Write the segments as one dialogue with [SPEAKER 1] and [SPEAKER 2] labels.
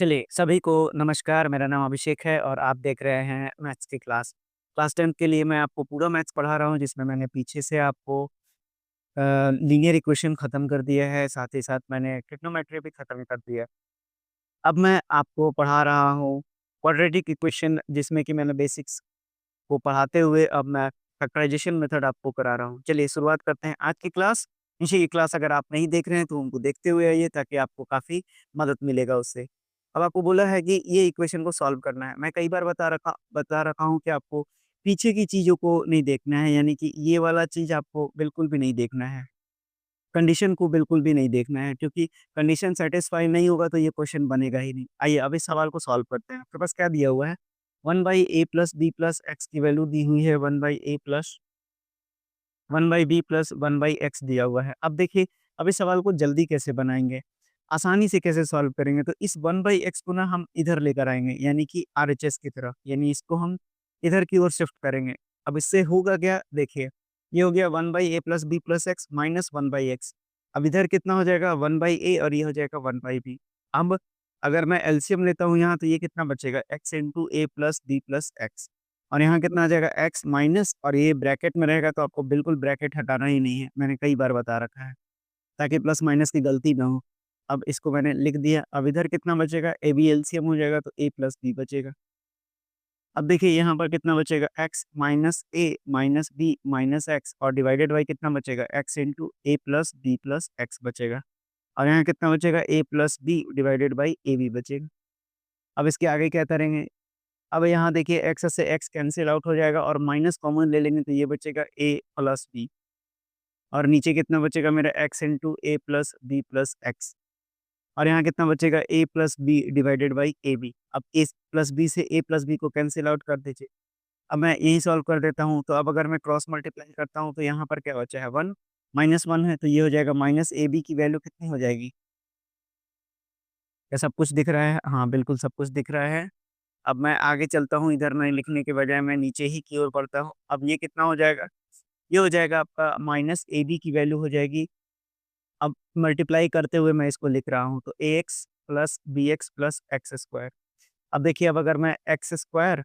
[SPEAKER 1] चलिए, सभी को नमस्कार, मेरा नाम अभिषेक है और आप देख रहे हैं मैथ्स की क्लास। क्लास 10th के लिए मैं आपको पूरा मैथ्स पढ़ा रहा हूँ, जिसमें मैंने पीछे से आपको लीनियर इक्वेशन खत्म कर दिया है, साथ ही साथ मैंने ट्रिग्नोमेट्री भी खत्म कर दिया है। अब मैं आपको पढ़ा रहा हूँ क्वाड्रेटिक इक्वेशन, जिसमें कि मैंने बेसिक्स को पढ़ाते हुए अब मैं फैक्टराइजेशन मेथड आपको करा रहा हूँ। चलिए शुरुआत करते हैं आज की क्लास। नीचे की क्लास अगर आप नहीं देख रहे हैं तो उनको देखते हुए आइए, ताकि आपको काफ़ी मदद मिलेगा उससे। अब आपको बोला है कि ये इक्वेशन को सॉल्व करना है। मैं कई बार बता रखा हूँ कि आपको पीछे की चीज़ों को नहीं देखना है, यानी कि ये वाला चीज़ आपको बिल्कुल भी नहीं देखना है। कंडीशन को बिल्कुल भी नहीं देखना है, क्योंकि कंडीशन सैटिस्फाई नहीं होगा तो ये क्वेश्चन बनेगा ही नहीं। आइए अब इस सवाल को सॉल्व करते हैं। आपके पास क्या दिया हुआ है? 1/a+b+x की वैल्यू दी हुई है 1/b+1/x दिया हुआ है। अब देखिए, अब इस सवाल को जल्दी कैसे बनाएँगे, आसानी से कैसे सॉल्व करेंगे, तो इस 1/x को ना हम इधर लेकर आएँगे, यानी कि आरएचएस की तरफ, यानी इसको हम इधर की ओर शिफ्ट करेंगे। अब इससे होगा क्या, देखिए, ये हो गया 1/a+b+x माइनस 1/x। अब इधर कितना हो जाएगा 1/a और ये हो जाएगा 1/b। अब अगर मैं एलसीएम लेता हूँ यहाँ, तो ये कितना बचेगा x into a plus b plus x, और यहाँ कितना आ जाएगा x माइनस, और ये ब्रैकेट में रहेगा तो आपको बिल्कुल ब्रैकेट हटाना ही नहीं है, मैंने कई बार बता रखा है, ताकि प्लस माइनस की गलती ना हो। अब इसको मैंने लिख दिया। अब इधर कितना बचेगा, ए बी एलसीएम हो जाएगा तो a प्लस बी बचेगा। अब देखिए यहाँ पर कितना बचेगा, x minus A minus B minus X, और डिवाइडेड बाई कितना बचेगा, x into A plus B plus X बचेगा। और यहाँ कितना बचेगा, a plus B divided by A B बचेगा। अब इसके आगे क्या करेंगे, अब यहाँ देखिए x से x कैंसल आउट हो जाएगा और माइनस कॉमन ले लेंगे तो ये बचेगा a प्लस बी, और नीचे कितना बचेगा मेरा x into A plus B plus X, और यहाँ कितना बचेगा a plus B divided by A B. अब a प्लस बी से a प्लस बी को कैंसिल आउट कर दीजिए। अब मैं यही सॉल्व कर देता हूँ, तो अब अगर मैं क्रॉस मल्टीप्लाई करता हूँ तो यहाँ पर क्या बचा है, 1 माइनस 1 है, तो ये हो जाएगा माइनस ए बी की वैल्यू कितनी हो जाएगी। क्या सब कुछ दिख रहा है? हाँ, बिल्कुल सब कुछ दिख रहा है। अब मैं आगे चलता हूँ, इधर मैं लिखने के बजाय मैं नीचे ही की ओर पढ़ता हूँ। अब ये कितना हो जाएगा? ये हो जाएगा आपका माइनस ए बी की वैल्यू हो जाएगी। अब मल्टीप्लाई करते हुए मैं इसको लिख रहा हूँ, तो a x plus b x plus x square. अब देखिए, अब अगर मैं x square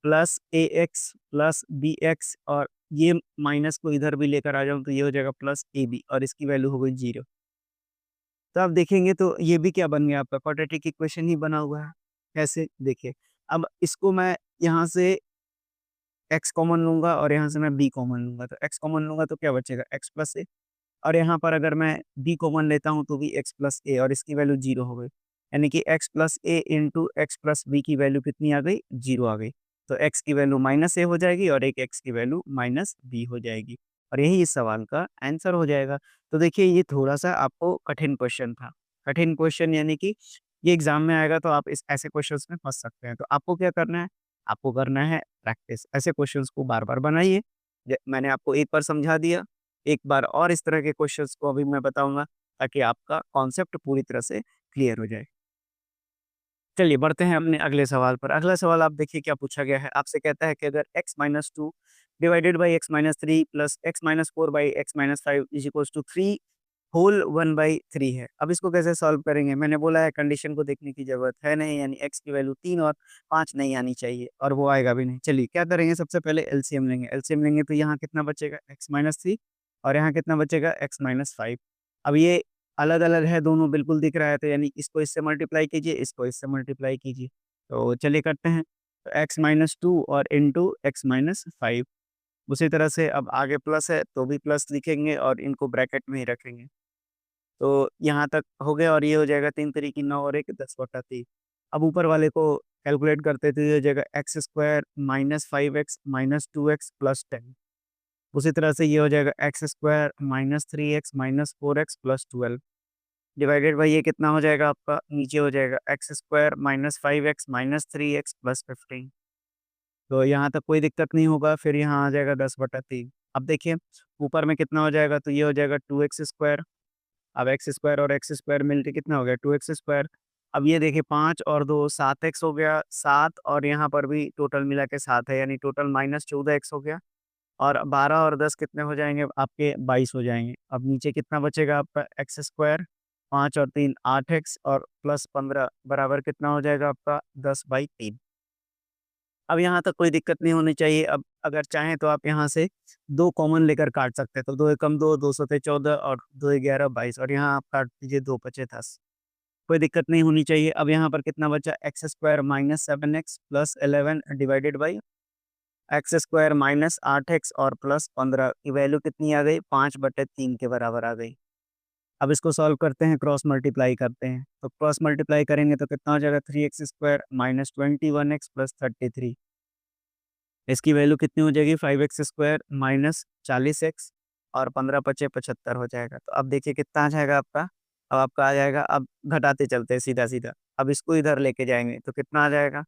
[SPEAKER 1] plus a x plus b x और ये माइनस को इधर भी लेकर आ जाऊँ, तो ये हो जाएगा प्लस ए बी, और इसकी वैल्यू हो गई 0। तो आप देखेंगे तो ये भी क्या बन गया, आपका क्वाड्रेटिक इक्वेशन ही बना हुआ है। कैसे? देखिए, अब इसको मैं यहाँ से x कॉमन लूँगा और यहाँ से मैं b कॉमन लूँगा, तो x कॉमन लूँगा तो क्या बचेगा, x प्लस a, और यहाँ पर अगर मैं b कॉमन लेता हूँ तो भी x प्लस a, और इसकी वैल्यू 0 हो गई। यानी कि x plus a into x plus b की वैल्यू कितनी आ गई, 0 आ गई। तो x की वैल्यू माइनस a हो जाएगी और एक x की वैल्यू माइनस b हो जाएगी, और यही इस सवाल का आंसर हो जाएगा। तो देखिए, ये थोड़ा-सा आपको कठिन क्वेश्चन था। कठिन क्वेश्चन यानी कि ये एग्ज़ाम में आएगा तो आप इस ऐसे क्वेश्चंस में फँस सकते हैं। तो आपको क्या करना है? आपको करना है प्रैक्टिस। ऐसे क्वेश्चंस को बार-बार बनाइए। मैंने आपको एक बार समझा दिया, एक बार और इस तरह के क्वेश्चंस को अभी मैं बताऊँगा, ताकि आपका कॉन्सेप्ट पूरी तरह से क्लियर हो जाए। चलिए बढ़ते हैं अपने अगले सवाल पर। अगला सवाल आप देखिए क्या पूछा गया है। आपसे कहता है कि अगर x-2 divided by x-3 plus x-4 by x-5 is equals to 3 whole 1/3 है। अब इसको कैसे सॉल्व करेंगे? मैंने बोला है कंडीशन को देखने की ज़रूरत है नहीं, यानी x की वैल्यू 3 और 5 नहीं आनी चाहिए, और वो आएगा भी नहीं। चलिए क्या करेंगे, सबसे पहले एलसीएम लेंगे। एलसीएम लेंगे तो यहाँ कितना बचेगा, x-3, और यहाँ कितना बचेगा, x-5। अब ये अलग-अलग है, दोनों बिल्कुल दिख रहा है, तो यानी इसको इससे मल्टीप्लाई कीजिए, इसको इससे मल्टीप्लाई कीजिए। तो चलिए करते हैं। तो x-2 और इंटू x-5। उसी तरह से अब आगे प्लस है तो भी प्लस लिखेंगे और इनको ब्रैकेट में ही रखेंगे। तो यहाँ तक हो गया, और ये हो जाएगा 3 तिरी 9 और 1 10/3। अब ऊपर वाले को कैलकुलेट करते तो ये हो जाएगा x square minus 5x minus 2x plus 10। उसी तरह से ये हो जाएगा x square minus 3x minus 4x plus 12 divided by ये कितना हो जाएगा आपका, नीचे हो जाएगा x square minus 5x minus 3x plus 15। तो यहाँ तक कोई दिक्कत नहीं होगा, फिर यहाँ आ जाएगा 10/3। अब देखिए, ऊपर में कितना हो जाएगा, तो ये हो जाएगा 2x स्क्वायर। अब एक्स स्क्वायर और एक्स स्क्वायर मिलके कितना हो गया, 2x स्क्वायर। अब ये देखिए 5 और 2 7x हो गया, 7, और यहाँ पर भी टोटल मिला के 7 है, यानी टोटल माइनस 14x हो गया, और 12 और 10 कितने हो जाएँगे आपके, 22 हो जाएँगे। अब नीचे कितना बचेगा आपका, एक्स स्क्वायर 5 और 3 8x और प्लस 15 बराबर कितना हो जाएगा आपका 10/3। अब यहाँ तक कोई दिक्कत नहीं होनी चाहिए। अब अगर चाहें तो आप यहाँ से 2 कॉमन लेकर काट सकते हैं। तो 2 एकम 2, 2 सते 14 और 2 11 22 और यहाँ आप काट दीजिए 2 पचे 10। कोई दिक्कत नहीं होनी चाहिए। अब यहाँ पर कितना बचा x square minus 7x plus 11 divided by x square minus 8x और प्लस 15 की वैल्यू कितनी आ गई 5/3 के बराबर आ गई। अब इसको सॉल्व करते हैं, क्रॉस मल्टीप्लाई करते हैं। तो क्रॉस मल्टीप्लाई करेंगे तो कितना हो जाएगा 3x square minus 21x plus 33। इसकी वैल्यू कितनी हो जाएगी 5x स्क्वायर माइनस 40x और 15 पचे 75 हो जाएगा। तो अब देखिए कितना आ जाएगा आपका। अब आपका आ जाएगा, अब घटाते चलते हैं सीधा सीधा। अब इसको इधर लेके जाएंगे तो कितना आ जाएगा,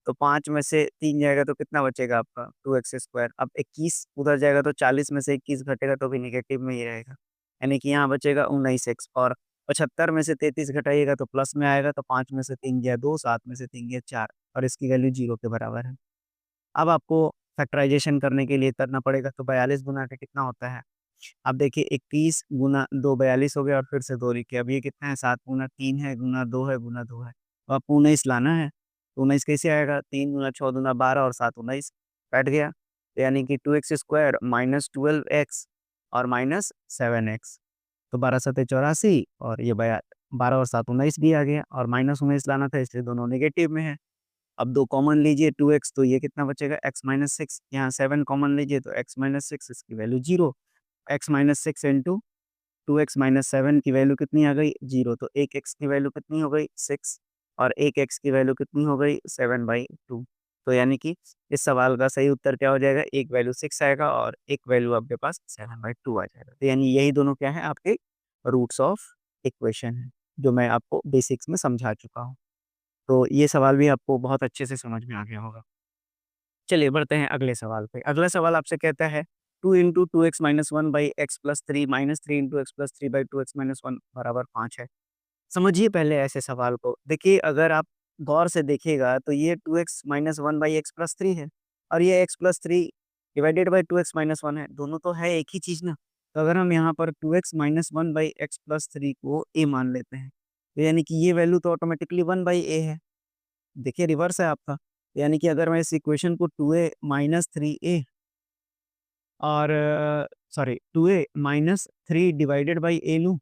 [SPEAKER 1] तो 5 में से 3 जाएगा तो कितना बचेगा आपका 2x स्क्वायर। अब 21 उधर जाएगा तो 40 में से 21 घटेगा तो भी निगेटिव में ही रहेगा, यानी कि यहाँ बचेगा 19x। और 75 में से 33 घटाइएगा तो प्लस में आएगा। तो 5 में से 3 गया 2, 7 में से 3 गया 4 और इसकी वैल्यू 0 के बराबर है। अब आपको फैक्टराइज़ेशन करने के लिए करना पड़ेगा। तो 42 गुना के कितना होता है? अब देखिए 21 गुना 2 42 हो गया और फिर से 2 लिखिए। अब ये कितना है 7 गुना 3 है गुना 2 है गुना 2 है। तो आपको 19 लाना है। तो 19 कैसे आएगा? 3 गुना 6 दूना 12 और 7 19 कट गया। तो यानी कि 2x स्क्वायर माइनस 12x और माइनस 7x। तो 12 सते 84 और ये 12 और 7 19 भी आ गया और माइनस 19 लाना था इसलिए दोनों नेगेटिव में है। अब 2 कॉमन लीजिए 2x, तो ये कितना बचेगा x माइनस 6। यहाँ 7 कॉमन लीजिए तो x माइनस 6, इसकी value 0। x minus 6 into 2x minus 7 की वैल्यू कितनी आ गई 0। तो 1x की वैल्यू कितनी हो गई 6 और 1x की वैल्यू कितनी हो गई 7/2। तो यानी कि इस सवाल का सही उत्तर क्या हो जाएगा, एक वैल्यू 6 आएगा और एक वैल्यू आपके पास 7/2 आ जाएगा। तो यानी यही दोनों क्या है आपके रूट्स ऑफ इक्वेशन है, जो मैं आपको बेसिक्स में समझा चुका हूँ। तो ये सवाल भी आपको बहुत अच्छे से समझ में आ गया होगा। चलिए बढ़ते हैं अगले सवाल पे। अगला सवाल आपसे कहता है 2 into 2x minus 1 by x plus 3 minus 3 into x plus 3 by 2x minus 1 बराबर 5 है। समझिए पहले ऐसे सवाल को। देखिए अगर आप गौर से देखिएगा तो ये 2x minus 1 by x plus 3 है और ये x plus 3 divided by 2x minus 1 है। दोनों तो है एक ही चीज़ ना। तो अगर हम यहाँ पर 2x minus 1 by x plus 3 को a मान लेते हैं, तो यानी कि ये वैल्यू तो ऑटोमेटिकली 1 बाई a है। देखिए रिवर्स है आपका। यानी कि अगर मैं इस इक्वेशन को 2a माइनस 3a और sorry 2a minus 3 divided by a लूँ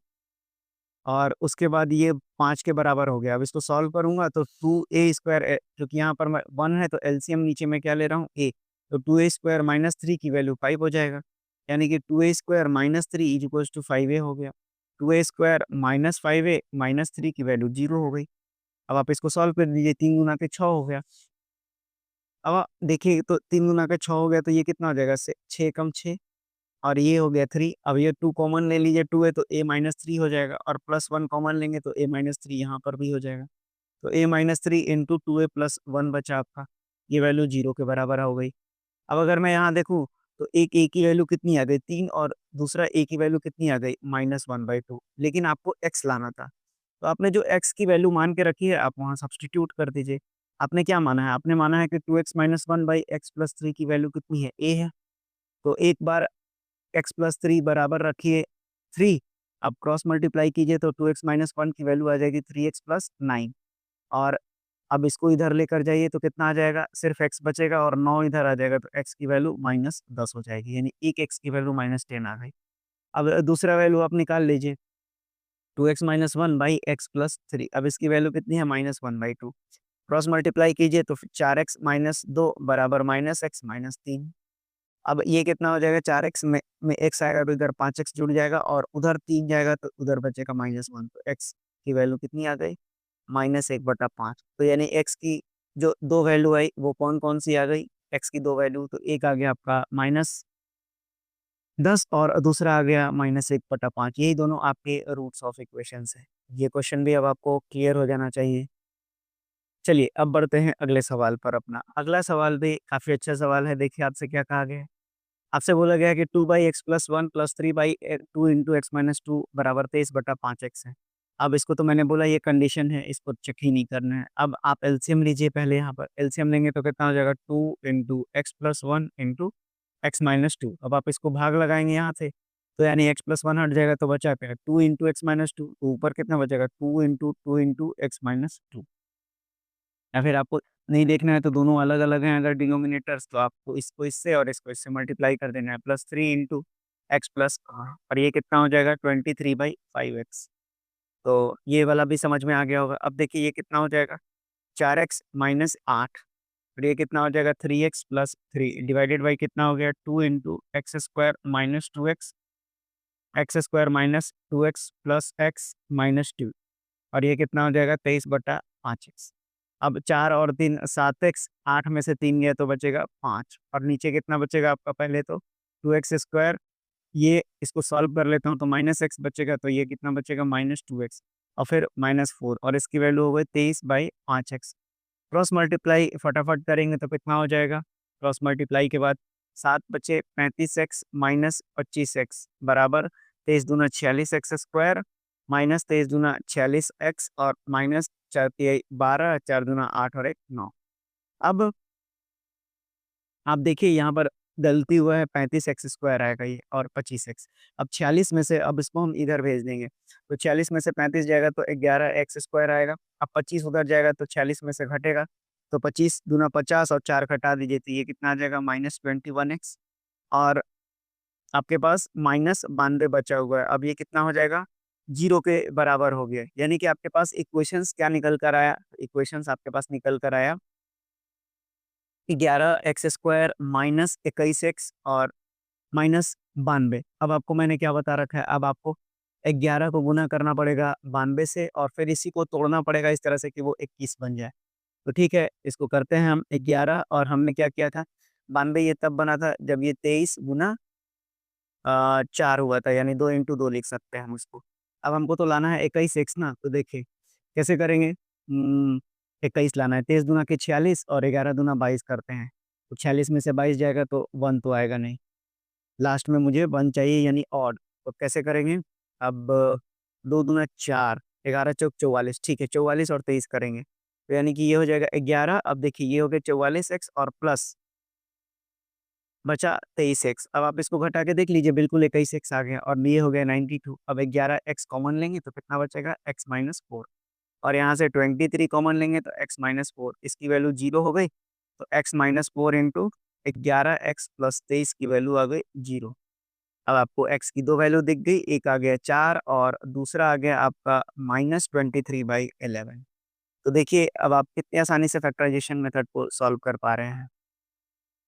[SPEAKER 1] और उसके बाद ये 5 के बराबर हो गया। अब इसको सॉल्व करूँगा तो 2a स्क्वायर क्योंकि यहाँ पर मैं 1 है तो एलसीएम नीचे मैं क्या ले रहा हूँ a। तो 2a स्क्वायर माइनस 3 की वैल्यू 5 हो जाएगा। यानी कि 2a square minus 3 is equals to 5a हो गया। 2a square minus 5a minus 3 की वैल्यू 0 हो गई। अब आप इसको सॉल्व कर दीजिए, 3 गुना के 6 हो गया। अब देखिए तो 3 गुना का 6 हो गया तो ये कितना हो जाएगा से 6 कम 6 और ये हो गया 3। अब ये 2 कॉमन ले लीजिए, 2 है तो a माइनस 3 हो जाएगा और प्लस 1 कॉमन लेंगे तो a माइनस 3 यहाँ पर भी हो जाएगा। तो a minus 3 into 2a plus 1 बचा आपका, ये वैल्यू 0 के बराबर हो गई। अब अगर मैं यहाँ देखूँ तो एक a की वैल्यू कितनी आ गई 3 और दूसरा a की वैल्यू कितनी आ गई -1/2, लेकिन आपको x लाना था। तो आपने जो x की वैल्यू मान के रखी है आप वहाँ सब्स्टिट्यूट कर दीजिए। आपने क्या माना है? आपने माना है कि 2x minus 1 by x plus 3 की वैल्यू कितनी है a है। तो एक बार x प्लस 3 बराबर रखिए 3। अब क्रॉस मल्टीप्लाई कीजिए तो 2x माइनस 1 की वैल्यू आ जाएगी 3x प्लस 9 और अब इसको इधर लेकर जाइए तो कितना आ जाएगा, सिर्फ x बचेगा और 9 इधर आ जाएगा तो x की वैल्यू -10 हो जाएगी, यानी एक x की वैल्यू -10 आ गई। अब दूसरा वैल्यू आप निकाल लीजिए 2x minus 1 by x plus 3। अब इसकी वैल्यू कितनी है -1/2। क्रॉस मल्टीप्लाई कीजिए तो फिर 4x माइनस 2 बराबर माइनस एक्स माइनस 3। अब ये कितना हो जाएगा 4x में x आएगा तो इधर 5x जुड़ जाएगा और उधर 3 जाएगा तो उधर बचेगा -1। तो x की वैल्यू कितनी आ गई -1/5। तो यानी x की जो 2 वैल्यू आई वो कौन-कौन सी आ गई? x की 2 वैल्यू, तो एक आ गया आपका -10 और दूसरा आ गया -1/5। यही दोनों आपके रूट्स ऑफ इक्वेशंस हैं। ये क्वेश्चन भी अब आपको क्लियर हो जाना चाहिए। चलिए अब बढ़ते हैं अगले सवाल पर अपना। अगला सवाल भी काफ़ी अच्छा सवाल है। देखिए आपसे क्या कहा गया है? आपसे बोला गया है कि 2/x plus 1 plus 3/2 into x minus 2 बराबर 23/5x है। अब इसको तो मैंने बोला ये कंडीशन है, इसको चेक ही नहीं करना है। अब आप एलसीएम लीजिए पहले यहाँ पर। एलसीएम लेंगे तो कितना हो जाएगा 2 into x plus 1 into x minus 2। अब आप इसको भाग लगाएंगे यहाँ से तो यानी x प्लस वन हट जाएगा तो बचा क्या, 2 × x - 2, तो ऊपर कितना बचेगा, 2 × 2 × x - 2। या फिर आपको नहीं देखना है तो दोनों अलग अलग हैं अगर डिनोमिनेटर्स, तो आपको इसको इससे और इसको इससे मल्टीप्लाई कर देना है, +3 × x प्लस, और ये कितना हो जाएगा, 23/5x। तो ये वाला भी समझ में आ गया होगा। अब देखिए ये कितना हो जाएगा, 4x - 8, और ये कितना हो जाएगा, 3x + 3 डिवाइडेड बाई कितना हो गया, 2 × x² - 2x, x² - 2x + x - 2, और ये कितना हो जाएगा, 23/5x। अब 4 और 3 7x, 8 में से 3 गया तो बचेगा 5, और नीचे कितना बचेगा आपका, पहले तो 2x², ये इसको सॉल्व कर लेता हूँ तो -x बचेगा, तो ये कितना बचेगा, -2x, और फिर -4, और इसकी वैल्यू हो गई 23/5x। क्रॉस मल्टीप्लाई फटाफट करेंगे तो कितना हो जाएगा, क्रॉस मल्टीप्लाई के बाद 7 बचे 35x - 25x बराबर 23 दूना 46x² माइनस 23 दूना 46x, और माइनस 4 तिहाई 12, 4 दूना 8 और 1 9। अब आप देखिए यहाँ पर गलती हुआ है, 35x² आएगा ये और 25x। अब 46 में से अब इसको हम इधर भेज देंगे, तो 46 में से 35 जाएगा तो 11x² आएगा। अब 25 उधर जाएगा तो 46 में से घटेगा, तो 25 दूना 50 और 4 घटा दीजिए तो ये कितना आ जाएगा, -21x, और आपके पास -92 बचा हुआ है। अब ये कितना हो जाएगा, 0 के बराबर हो गया। यानी कि आपके पास इक्वेशंस क्या निकल कर आया, इक्वेशंस आपके पास निकल कर आया 11x² -21x और -92। अब आपको मैंने क्या बता रखा है, अब आपको 11 को गुना करना पड़ेगा 92 से, और फिर इसी को तोड़ना पड़ेगा इस तरह से कि वो 21 बन जाए। तो ठीक है, इसको करते हैं हम 11, और हमने क्या किया था, 92 ये तब बना था जब ये 23 गुना 4 हुआ था, यानी 2 × 2 लिख सकते हैं हम उसको। अब हमको तो लाना है 21x ना, तो देखिए कैसे करेंगे, 21 लाना है, 23 दूना के 46 और 11 दूना 22 करते हैं, तो 46 में से 22 जाएगा तो 1 तो आएगा नहीं, लास्ट में मुझे 1 चाहिए यानी ऑड। तो कैसे करेंगे, अब 2 दूना 4, 11 चौक 44, ठीक है 44 और 23 करेंगे, तो यानी कि ये हो जाएगा 11। अब देखिए ये हो गया 44x और प्लस बचा 23x। अब आप इसको घटा के देख लीजिए, बिल्कुल 21x आ गया, और ये हो गया 92। अब 11x कॉमन लेंगे तो कितना बचेगा, x - 4, और यहाँ से 23 कॉमन लेंगे तो x - 4, इसकी वैल्यू 0 हो गई, तो x - 4 इंटू 11x + 23 की वैल्यू आ गई 0। अब आपको x की दो वैल्यू दिख गई, एक आ गया 4 और दूसरा आ गया आपका -23/11। तो देखिए अब आप कितनी आसानी से फैक्टराइजेशन मेथड को सॉल्व कर पा रहे हैं।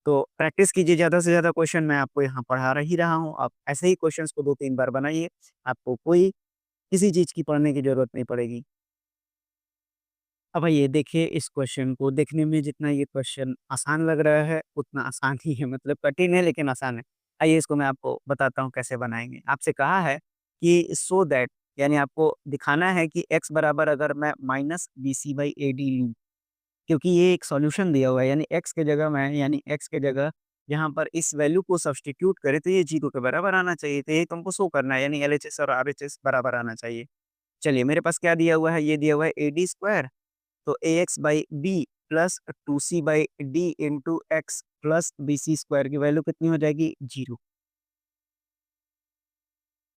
[SPEAKER 1] तो प्रैक्टिस कीजिए ज़्यादा से ज़्यादा क्वेश्चन, मैं आपको यहाँ पढ़ा ही रहा हूँ। आप ऐसे ही क्वेश्चंस को 2-3 बार बनाइए, आपको कोई किसी चीज़ की पढ़ने की ज़रूरत नहीं पड़ेगी। अब आइए देखिए इस क्वेश्चन को, देखने में जितना ये क्वेश्चन आसान लग रहा है, उतना आसान ही है, मतलब कठिन है लेकिन आसान है। आइए इसको मैं आपको बताता हूँ कैसे बनाएँगे। आपसे कहा है कि सो दैट, यानी आपको दिखाना है कि x बराबर अगर मैं -bc/ad लूँ, क्योंकि ये एक सॉल्यूशन दिया हुआ है, यानी x के जगह मैं, यानी x के जगह यहाँ पर इस वैल्यू को सब्स्टिट्यूट करें तो ये 0 के बराबर आना चाहिए। तो ये तुमको शो करना है, यानी एलएचएस और आरएचएस बराबर आना चाहिए। चलिए मेरे पास क्या दिया हुआ है, ये दिया हुआ है एडी स्क्वायर, तो ax/b plus 2c/d into x plus bc square की वैल्यू कितनी हो जाएगी, 0।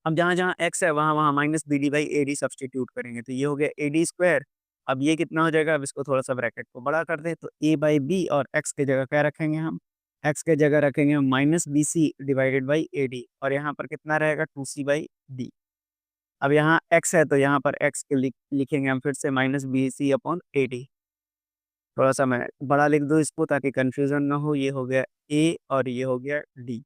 [SPEAKER 1] अब जहाँ-जहाँ x है वहाँ-वहाँ -bd/ad सब्स्टिट्यूट करेंगे, तो ये हो गया ad स्क्वायर। अब ये कितना हो जाएगा, अब इसको थोड़ा-सा ब्रैकेट को बड़ा कर दें, तो a/b, और x की जगह क्या रखेंगे हम, x की जगह रखेंगे हम -bc/ad, और यहाँ पर कितना रहेगा, 2c/d। अब यहाँ x है तो यहाँ पर x के लिखेंगे हम फिर से -bc/ad। थोड़ा-सा मैं बड़ा लिख दूँ इसको ताकि कन्फ्यूज़न ना हो, ये हो गया a और ये हो गया d,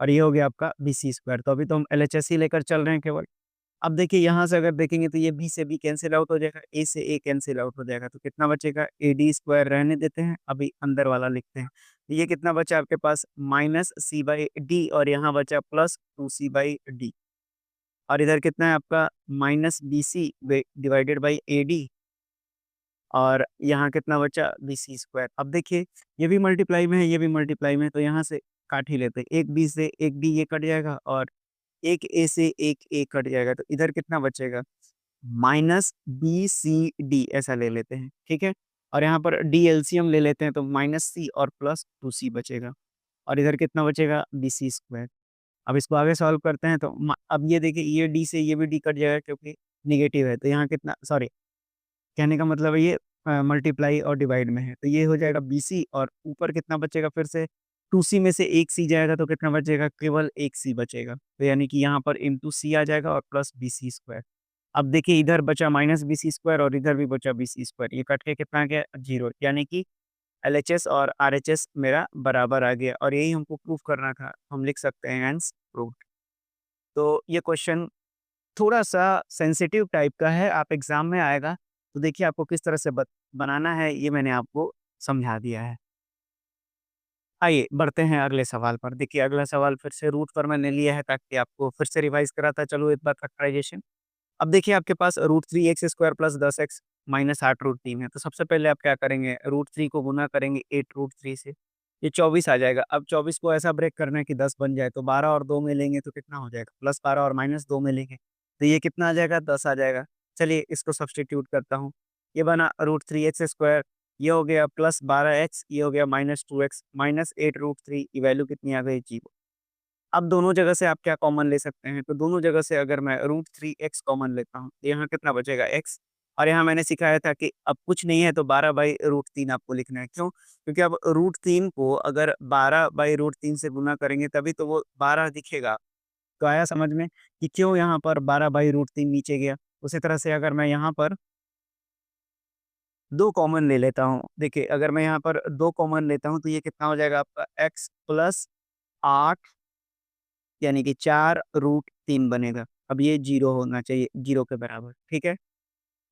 [SPEAKER 1] और ये हो गया आपका bc स्क्वायर। तो अभी तो हम एलएचएस ही लेकर चल रहे हैं केवल। अब देखिए यहाँ से अगर देखेंगे तो ये b से b कैंसल आउट हो जाएगा, a से a कैंसल आउट हो जाएगा, तो कितना बचेगा, ad स्क्वायर रहने देते हैं, अभी अंदर वाला लिखते हैं। तो ये कितना बचा आपके पास, -c/d, और यहाँ बचा +2c/d, और इधर कितना है आपका -bc/ad, और यहाँ कितना बचा, bc स्क्वायर। अब देखिए ये भी मल्टीप्लाई में है, ये भी मल्टीप्लाई में है, तो यहाँ से काट ही लेते हैं। एक b से एक d ये कट जाएगा, और एक a से एक a कट जाएगा, तो इधर कितना बचेगा, -bcd ऐसा ले लेते हैं, ठीक है। और यहाँ पर d एलसीएम ले लेते हैं, तो -c और +2c बचेगा, और इधर कितना बचेगा, bc स्क्वायर। अब इसको आगे सॉल्व करते हैं तो अब ये देखिए ये डी से ये भी डी कट जाएगा क्योंकि निगेटिव है, तो यहाँ कितना, सॉरी, कहने का मतलब है ये मल्टीप्लाई और डिवाइड में है, तो ये हो जाएगा BC और ऊपर कितना बचेगा फिर से 2C में से एक C जाएगा तो कितना बचेगा, केवल एक C बचेगा। तो यानी कि यहाँ पर इंटू C आ जाएगा और प्लस BC स्क्वायर। अब देखिए इधर बचा माइनस BC स्क्वायर और इधर भी बचा BC स्क्वायर, ये कट के कितना आ गया 0, यानी कि LHS और RHS मेरा बराबर आ गया और यही हमको प्रूफ करना था। हम लिख सकते हैं हेंस प्रूव्ड। तो ये क्वेश्चन थोड़ा-सा सेंसिटिव टाइप का है, आप एग्ज़ाम में आएगा, तो देखिए आपको किस तरह से बनाना है, ये मैंने आपको समझा दिया है। आइए बढ़ते हैं अगले सवाल पर। देखिए अगला सवाल फिर से रूट पर मैंने लिया है ताकि आपको फिर से रिवाइज़ कराता चलूँ एक बार फैक्टराइज़ेशन। अब देखिए आपके पास √3x square plus 10x minus 8 √3 है, तो सबसे पहले आप क्या करेंगे, √3 को गुना करेंगे 8 √3 से, ये 24 आ जाएगा। अब 24 को ऐसा ब्रेक करना है कि 10 बन जाए, तो 12 और 2 में लेंगे तो कितना हो जाएगा, प्लस 12 और माइनस 2 में लेंगे, तो ये कितना आ जाएगा, 10 आ जाएगा। चलिए इसको सब्स्टिट्यूट करता हूँ, ये बना √3x स्क्वायर, ये हो गया प्लस 12x, ये हो गया माइनस 2x, माइनस 8 √3 की वैल्यू कितनी आ गई, 0। अब दोनों जगह से आप क्या कॉमन ले सकते हैं? तो दोनों जगह से अगर मैं √3x कॉमन लेता हूँ, तो यहाँ कितना बचेगा x, और यहाँ मैंने सिखाया था कि अब कुछ नहीं है तो 12/√3 आपको लिखना है। क्यों? क्योंकि अब √3 को अगर 12/√3 से गुना करेंगे तभी तो वो 12 दिखेगा। तो आया समझ में कि क्यों यहाँ पर 12/√3 नीचे गया? उसी तरह से अगर मैं यहाँ पर 2 कॉमन ले लेता हूँ, देखिए अगर मैं यहाँ पर 2 कॉमन लेता हूँ तो ये कितना हो जाएगा आपका x प्लस 8, यानी कि 4√3 बनेगा। अब ये 0 होना चाहिए, 0 के बराबर, ठीक है?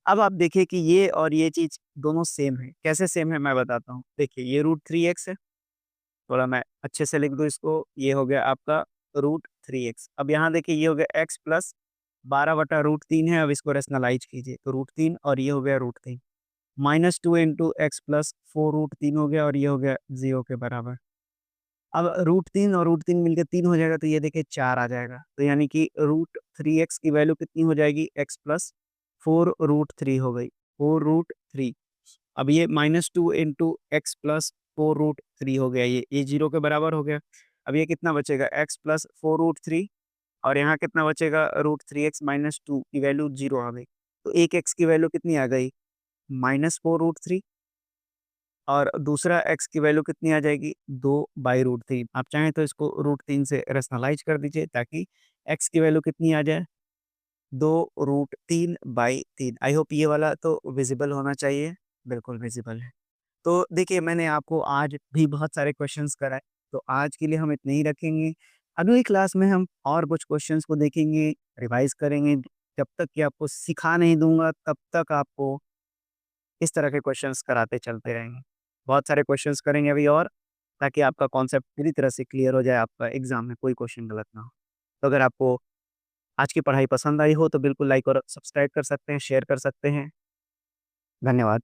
[SPEAKER 1] अब आप देखिए कि ये और ये चीज़ दोनों सेम है। कैसे सेम है मैं बताता हूँ। देखिए ये √3x है, थोड़ा मैं अच्छे से लिख दूँ इसको, ये हो गया आपका √3x। अब यहाँ देखिए ये हो गया x प्लस 12/√3 है, अब इसको रैशनलाइज़ कीजिए, तो √3 और ये हो गया √3, -2 इंटू x प्लस 4√3 हो गया और ये हो गया 0 के बराबर। अब √3 और √3 मिलके 3 हो जाएगा, तो ये देखिए 4 आ जाएगा। तो यानी कि √3x की वैल्यू कितनी हो जाएगी, x प्लस 4√3 हो गई, 4√3। अब ये -2 इंटू x प्लस 4√3 हो गया, ये 0 के बराबर हो गया। अब ये कितना बचेगा, x प्लस 4√3 और यहाँ कितना बचेगा, √3x माइनस 2 की वैल्यू 0 आ गई। तो एक x की वैल्यू कितनी आ गई, -4√3, और दूसरा x की वैल्यू कितनी आ जाएगी, 2/√3। आप चाहें तो इसको √3 से रैशनलाइज़ कर दीजिए ताकि x की वैल्यू कितनी आ जाए, 2√3/3। आई होप ये वाला तो विज़िबल होना चाहिए, बिल्कुल विज़िबल है। तो देखिए मैंने आपको आज भी बहुत सारे क्वेश्चंस कराए, तो आज के लिए हम इतने ही रखेंगे। अगली क्लास में हम और कुछ क्वेश्चंस को देखेंगे, रिवाइज़ करेंगे। जब तक कि आपको सिखा नहीं दूँगा तब तक आपको इस तरह के क्वेश्चंस कराते चलते रहेंगे। बहुत सारे क्वेश्चंस करेंगे अभी और, ताकि आपका कॉन्सेप्ट पूरी तरह से क्लियर हो जाए, आपका एग्ज़ाम में कोई क्वेश्चन गलत ना हो। तो अगर आपको आज की पढ़ाई पसंद आई हो तो बिल्कुल लाइक और सब्सक्राइब कर सकते हैं, शेयर कर सकते हैं। धन्यवाद।